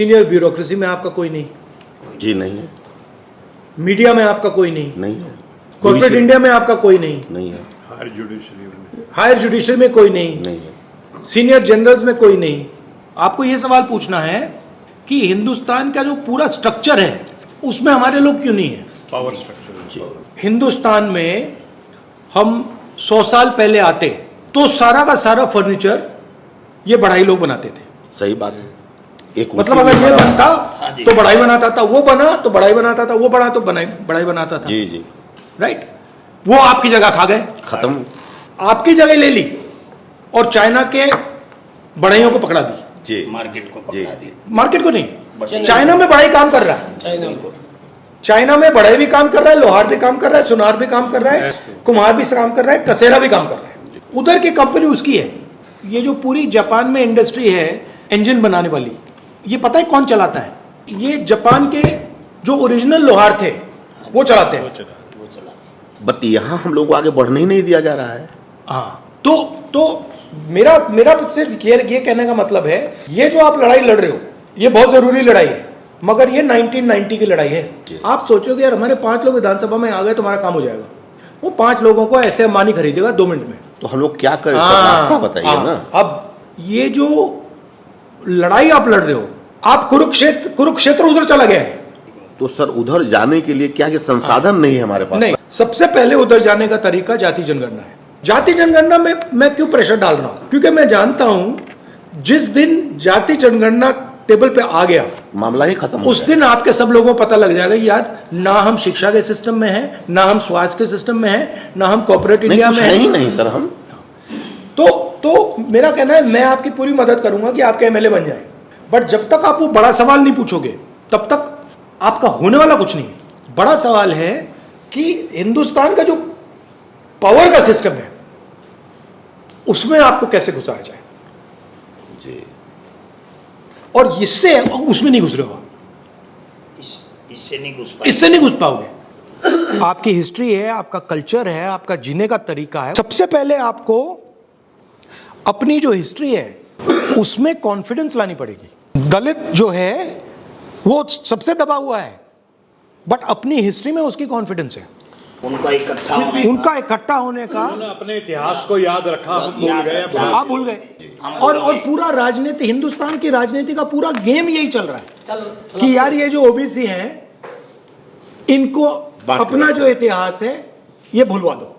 Senior bureaucracy में आपका कोई नहीं? जी नहीं है। मीडिया में आपका कोई नहीं? नहीं है। कॉर्पोरेट इंडिया में आपका कोई नहीं? नहीं है। हायर जुडिशरी में कोई नहीं? नहीं है। सीनियर जनरल्स में कोई नहीं? आपको यह सवाल पूछना है कि हिंदुस्तान का जो पूरा स्ट्रक्चर है उसमें हमारे लोग क्यों नहीं है? Power structure. हिंदुस्तान में हम 100 साल पहले आते तो सारा का सारा फर्नीचर ये बढ़ाई लोग बनाते थे। सही बात है। एक मतलब अगर ये बनता तो बढ़ाई बनाता था, वो बना तो बढ़ाई बनाता था, वो बना तो बढ़ाई बनाता था। जी जी। राइट। वो आपकी जगह खा गए, खत्म। आपकी जगह ले ली और चाइना के बढ़ाइयों को पकड़ा दी। जी। मार्केट को पकड़ा दी। मार्केट को नहीं, चाइना में बढ़ाई काम कर रहा है। चाइना में बढ़ई भी काम कर रहा है, लोहार भी काम कर रहा है, सुनार भी काम कर रहा है, कुम्हार भी काम कर रहा है, कसेरा भी काम कर रहा है। उधर की कंपनी उसकी है। ये जो पूरी जापान में इंडस्ट्री है इंजन बनाने वाली, ये पता है कौन चलाता है? ये जापान के जो ओरिजिनल लोहार थे वो चलाते हैं। बट यहाँ हम लोग को आगे बढ़ने ही नहीं दिया जा रहा है। हाँ, तो मेरा सिर्फ ये कहने का मतलब है, ये जो आप लड़ाई लड़ रहे हो ये बहुत जरूरी लड़ाई है, मगर ये 1990 की लड़ाई है। आप सोचोगे यार हमारे 5 लोग विधानसभा में आ गए तो हमारा काम हो जाएगा। वो 5 लोगों को ऐसे अंबानी खरीदेगा 2 मिनट में। तो हम लोग क्या करें? रास्ता बताइए ना। अब ये जो लड़ाई आप लड़ रहे हो, आप कुरुक्षेत्र उधर चला गया है। तो सर उधर जाने के लिए क्या ये संसाधन नहीं है हमारे पास? नहीं, सबसे पहले उधर जाने का तरीका जाति जनगणना है। जाति जनगणना में मैं क्यों प्रेशर डाल रहा हूं? क्योंकि मैं जानता हूं जिस दिन जाति जनगणना टेबल पे आ गया मामला ही खत्म। उस दिन आपके सब लोगों को पता लग जाएगा यार, ना हम शिक्षा के सिस्टम में हैं, ना हम स्वास्थ्य के सिस्टम में हैं, ना हम कॉर्पोरेट इंडिया में हैं। ही नहीं सर हम। तो मेरा कहना है मैं आपकी पूरी मदद करूंगा कि आपके एमएलए बन जाए, बट जब तक आप वो बड़ा सवाल नहीं पूछोगे तब तक आपका होने वाला कुछ नहीं है। बड़ा सवाल है कि हिंदुस्तान का जो पावर का सिस्टम है उसमें आपको कैसे घुसाया जाए जी। और इससे उसमें नहीं घुस रहे हो, इससे नहीं घुस पाओगे। आपकी हिस्ट्री है, आपका कल्चर है, आपका जीने का तरीका है। सबसे पहले आपको अपनी जो हिस्ट्री है उसमें कॉन्फिडेंस लानी पड़ेगी। दलित जो है वो सबसे दबा हुआ है, बट अपनी हिस्ट्री में उसकी कॉन्फिडेंस है। उनका इकट्ठा होने का अपने इतिहास को याद रखा, हम भूल गए। आप भूल गए। और पूरा राजनीति, हिंदुस्तान की राजनीति का पूरा गेम यही चल रहा है कि यार ये जो ओबीसी हैं इनको अपना जो इतिहास है ये भूलवा दो।